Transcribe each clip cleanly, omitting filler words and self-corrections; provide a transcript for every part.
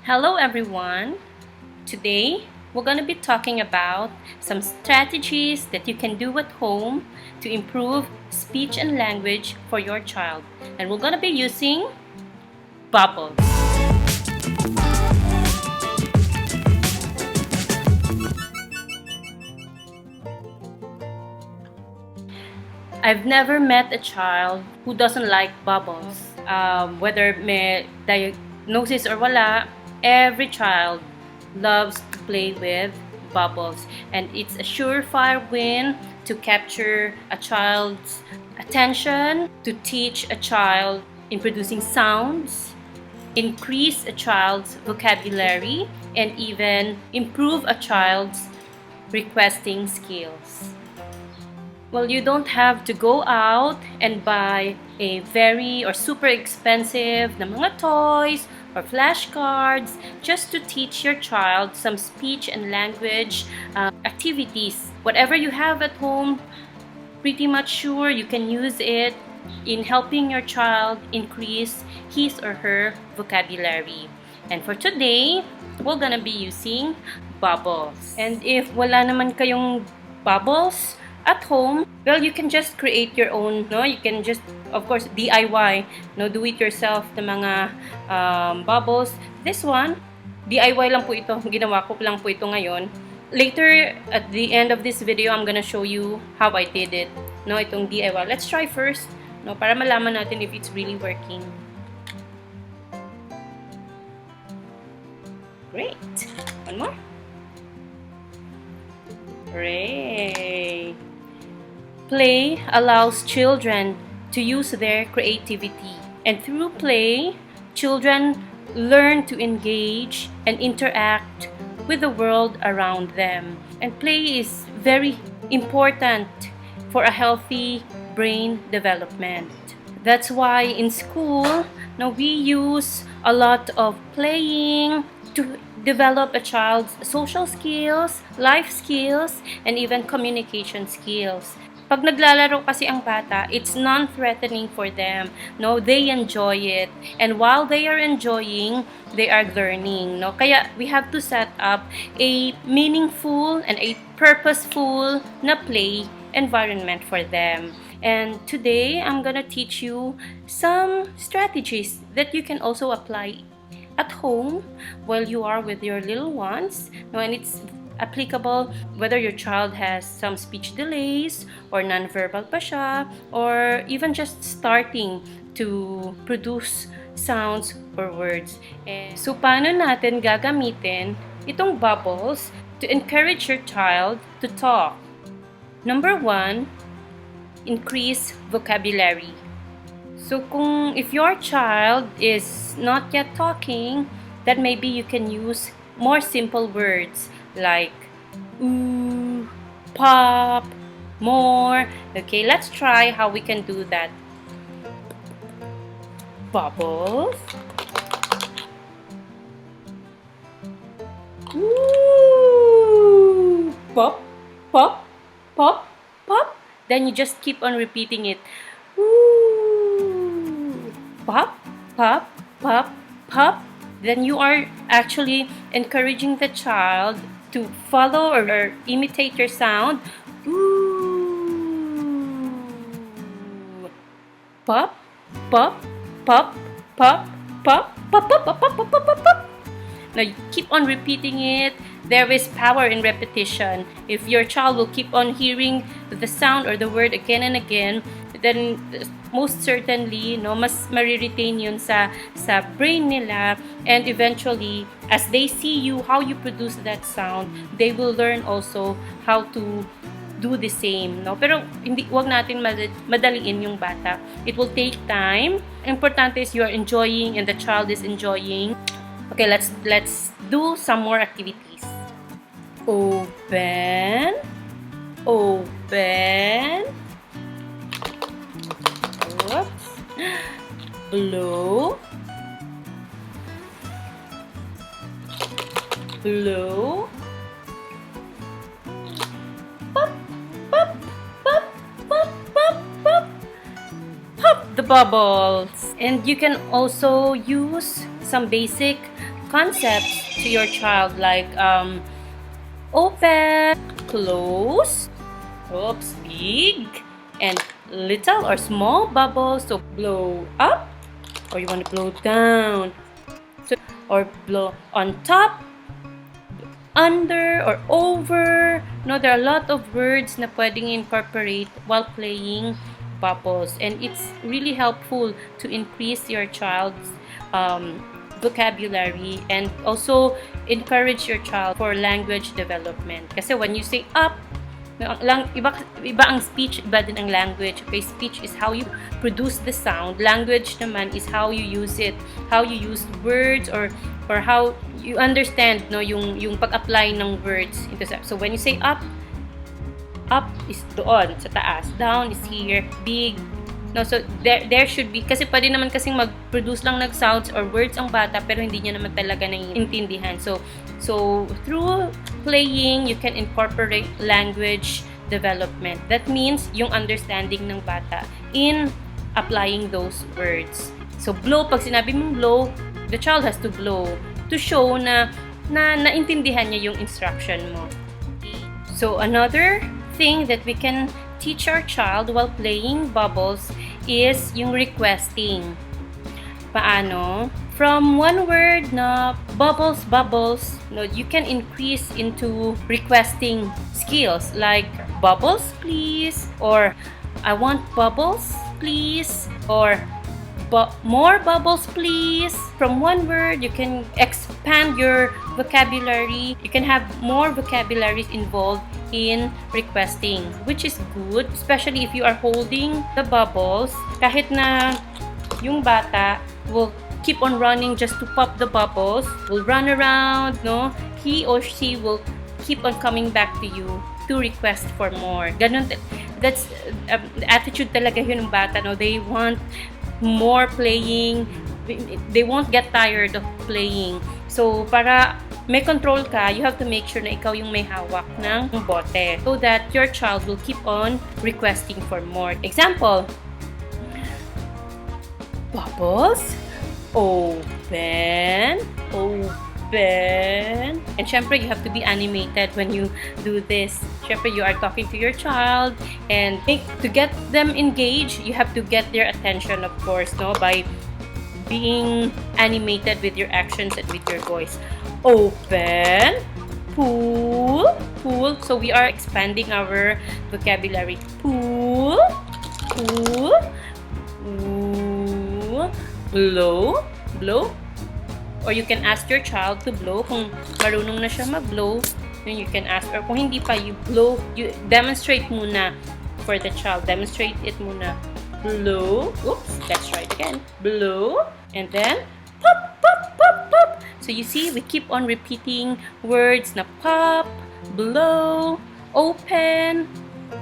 Hello everyone! Today, we're going to be talking about some strategies that you can do at home to improve speech and language for your child. And we're going to be using bubbles. I've never met a child who doesn't like bubbles. Whether may diagnosis or wala, every child loves to play with bubbles, and it's a surefire win to capture a child's attention, to teach a child in producing sounds, increase a child's vocabulary, and even improve a child's requesting skills. Well, you don't have to go out and buy a very or super expensive na mga toys or flashcards just to teach your child some speech and language activities. Whatever you have at home, pretty much sure you can use it in helping your child increase his or her vocabulary. And for today, we're gonna be using bubbles. And if wala naman kayong bubbles at home, well, you can just create your own, no? You can just, of course, DIY, no? Do it yourself na mga bubbles. This one, DIY lang po ito. Ginawa ko lang po ito ngayon. Later, at the end of this video, I'm gonna show you how I did it, no? Itong DIY. Let's try first, no? Para malaman natin if it's really working. Great. One more. Hooray! Play allows children to use their creativity, and through play, children learn to engage and interact with the world around them. And play is very important for a healthy brain development. That's why in school, now we use a lot of playing to develop a child's social skills, life skills, and even communication skills. Pag naglalaro kasi ang bata, it's non-threatening for them. No, they enjoy it. And while they are enjoying, they are learning. No, kaya we have to set up a meaningful and a purposeful na play environment for them. And today, I'm gonna teach you some strategies that you can also apply at home while you are with your little ones. No, and it's applicable whether your child has some speech delays or nonverbal pa siya, or even just starting to produce sounds or words. And so, paano natin gagamitin itong bubbles to encourage your child to talk? Number 1, increase vocabulary. So, if your child is not yet talking, then maybe you can use more simple words like ooh, pop, more. Okay, let's try how we can do that. Bubbles. Ooh, pop, pop, pop, pop. Then you just keep on repeating it. Ooh, pop, pop, pop, pop. Then you are actually encouraging the child to follow or imitate your sound. Ooh. Pop, pop, pop, pop, pop, pop, pop, pop, pop, pop, pop, pop. Now you keep on repeating it. There is power in repetition. If your child will keep on hearing the sound or the word again and again, then most certainly, no, mas mariretain yun sa brain nila, and eventually, as they see you, how you produce that sound, they will learn also how to do the same, no? Pero wag natin madaliin yung bata. It will take time. Importante is you are enjoying and the child is enjoying. Okay, let's do some more activities. Open, open. Oops. Blow, blow. Pop, pop, pop, pop, pop, pop. Pop the bubbles. And you can also use some basic concepts to your child, like open, close, oops, big, and little or small bubbles. So blow up, or you want to blow down, so, or blow on top, under, or over. No, there are a lot of words na pwedeng incorporate while playing bubbles, and it's really helpful to increase your child's vocabulary and also encourage your child for language development. Kasi when you say up, iba ang speech, iba din ang language. Okay, speech is how you produce the sound. Language naman is how you use it, how you use words, or how you understand, no, yung pag-apply ng words into. So when you say up is doon sa taas, down is here, big. No, so there should be, kasi pwede naman kasing mag-produce lang ng sounds or words ang bata pero hindi niya naman talaga naiintindihan. So through playing, you can incorporate language development. That means yung understanding ng bata in applying those words. So blow, pag sinabi mong blow, the child has to blow to show na naintindihan niya yung instruction mo. So another thing that we can teach our child while playing bubbles is yung requesting. Paano? From one word na bubbles, no, you can increase into requesting skills like bubbles, please, or I want bubbles, please, or more bubbles, please. From one word, you can expand your vocabulary. You can have more vocabularies involved in requesting, which is good, especially if you are holding the bubbles. Kahit na yung bata will keep on running just to pop the bubbles, will run around, no? He or she will keep on coming back to you to request for more. Ganun, that's the attitude talaga yun ng bata, no? They want more playing. They won't get tired of playing. So, para may control ka, you have to make sure na ikaw yung may hawak ng bote so that your child will keep on requesting for more. Example, bubbles, open, open. And syempre, you have to be animated when you do this. Syempre, you are talking to your child, and to get them engaged, you have to get their attention, of course, no, by being animated with your actions and with your voice. Open, pull, pull. So we are expanding our vocabulary. Pull, pull, blow, blow. Or you can ask your child to blow. Kung marunong na siya mag-blow, then you can ask. Or kung hindi pa, you blow. You demonstrate muna for the child. Demonstrate it muna. Blow. Oops, let's try it again. Blow. And then, pop, pop, pop, pop. So you see, we keep on repeating words na pop, blow, open.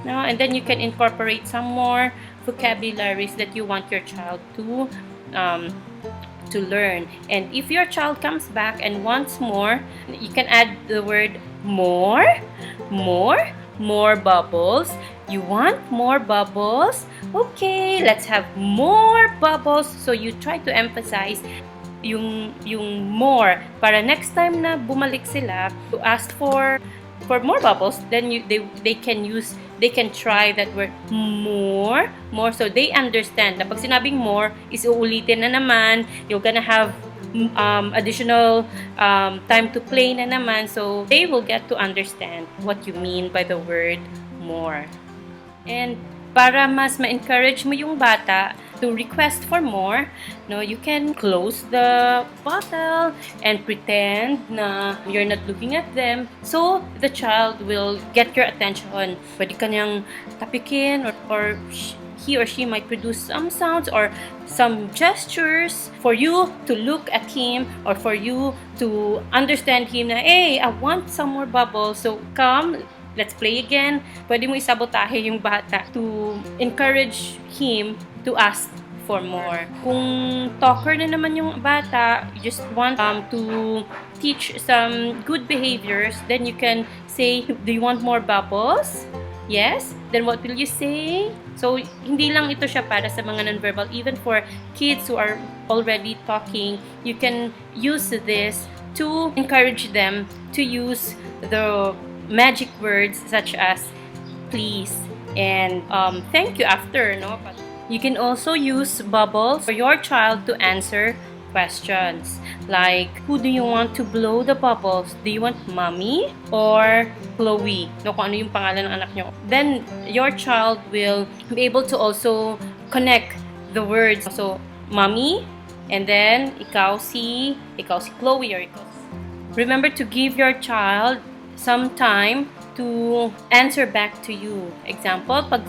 No? And then you can incorporate some more vocabularies that you want your child to learn. And if your child comes back and wants more, you can add the word more, more, more bubbles. You want more bubbles? Okay, let's have more bubbles. So you try to emphasize yung more para next time na bumalik sila to ask for more bubbles, then they can try that word more, so they understand na pag sinabing more is uulitin na naman, you're gonna have additional time to play na naman, so they will get to understand what you mean by the word more. And para mas ma-encourage mo yung bata to request for more, no, you can close the bottle and pretend na you're not looking at them, so the child will get your attention. Pwede ka niyang tapikin, or he or she might produce some sounds or some gestures for you to look at him, or for you to understand him na, hey, I want some more bubbles, so come, let's play again. Pwede mo isabotahe yung bata to encourage him to ask for more. Kung talker na naman yung bata, you just want to teach some good behaviors, then you can say, do you want more bubbles? Yes? Then what will you say? So, hindi lang ito siya para sa mga nonverbal. Even for kids who are already talking, you can use this to encourage them to use the magic words such as please and thank you after, no? You can also use bubbles for your child to answer questions. Like, who do you want to blow the bubbles? Do you want mommy or Chloe? No, kung ano yung pangalan ng anak nyo. Then, your child will be able to also connect the words. So, mommy, and then, ikaw si Chloe or ikaw. Remember to give your child some time to answer back to you. Example, pag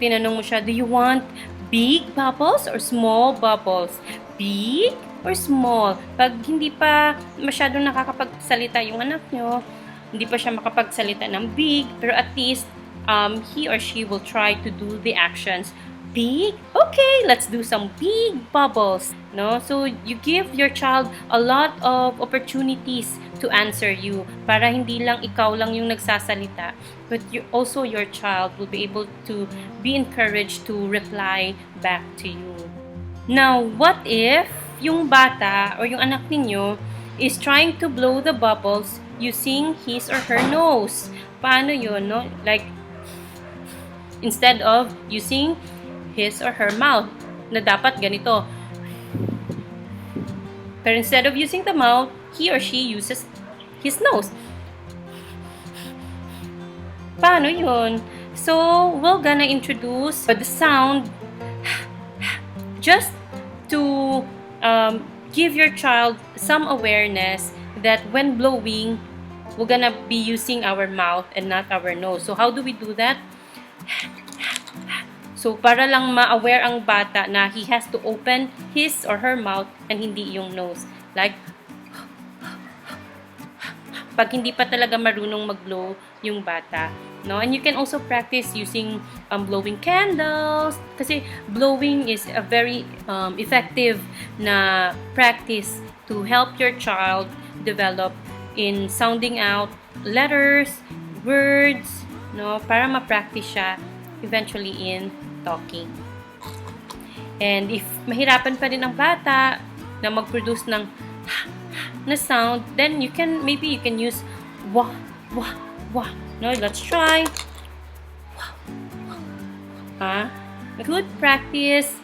tinanong mo siya, do you want big bubbles or small bubbles? Big or small? Pag hindi pa masyadong nakakapagsalita yung anak nyo, hindi pa siya makapagsalita ng big, pero at least he or she will try to do the actions. Big? Okay, let's do some big bubbles. No? So, you give your child a lot of opportunities to answer you para hindi lang ikaw lang yung nagsasalita, but also your child will be able to be encouraged to reply back to you. Now, what if yung bata or yung anak ninyo is trying to blow the bubbles using his or her nose? Paano yun, no? Like, instead of using his or her mouth, na dapat ganito. Pero instead of using the mouth, he or she uses his nose. Paano yun? So, we're gonna introduce the sound just to give your child some awareness that when blowing, we're gonna be using our mouth and not our nose. So, how do we do that? So, para lang ma-aware ang bata na he has to open his or her mouth and hindi yung nose. Like, pag hindi pa talaga marunong mag-blow yung bata. No? And you can also practice using blowing candles. Kasi blowing is a very effective na practice to help your child develop in sounding out letters, words, no? Para ma-practice siya eventually in talking. And if mahirapan pa rin ang bata na mag-produce ng na sound, then maybe you can use wah, wah, wah. No, let's try. A good practice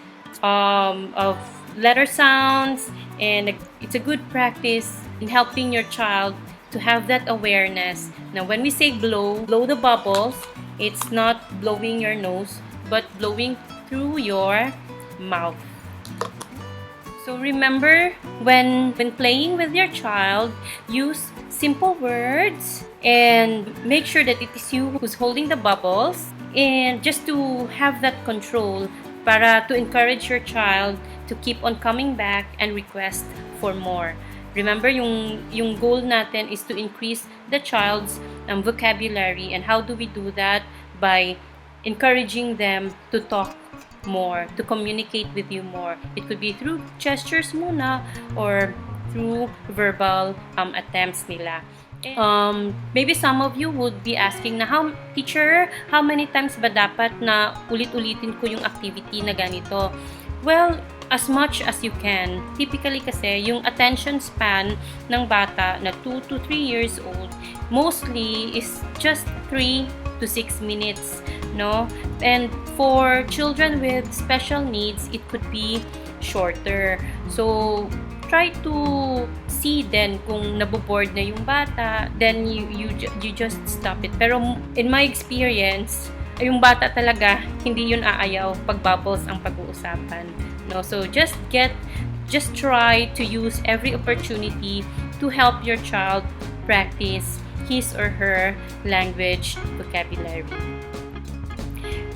of letter sounds, and it's a good practice in helping your child to have that awareness. Now, when we say blow the bubbles, it's not blowing your nose, but blowing through your mouth. So remember, when playing with your child, use simple words and make sure that it is you who's holding the bubbles, and just to have that control para to encourage your child to keep on coming back and request for more. Remember, yung goal natin is to increase the child's vocabulary. And how do we do that? By encouraging them to talk more, to communicate with you more. It could be through gestures muna or through verbal attempts nila. Maybe some of you would be asking na, teacher, how many times ba dapat na ulit-ulitin ko yung activity na ganito? Well, as much as you can. Typically kasi, yung attention span ng bata na 2 to 3 years old, mostly is just 3 to 6 minutes, no? And for children with special needs, it could be shorter. So, try to see then kung naboboard na yung bata, then you just stop it. Pero in my experience, yung bata talaga, hindi yun aayaw pag bubbles ang pag-uusapan. No? So, just try to use every opportunity to help your child practice his or her language vocabulary.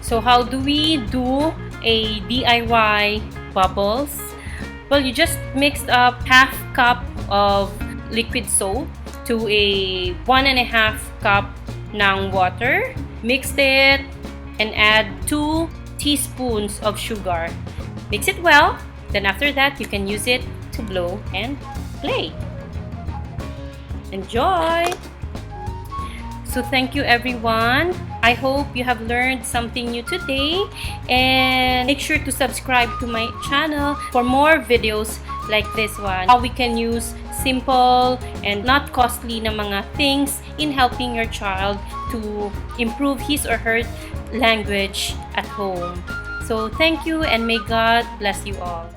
So, how do we do a DIY bubbles? Well, you just mixed up half cup of liquid soap to a 1.5 cup ng water. Mixed it and add 2 teaspoons of sugar. Mix it well. Then after that, you can use it to blow and play. Enjoy! So thank you everyone. I hope you have learned something new today, and make sure to subscribe to my channel for more videos like this one. How we can use simple and not costly na mga things in helping your child to improve his or her language at home. So thank you and may God bless you all.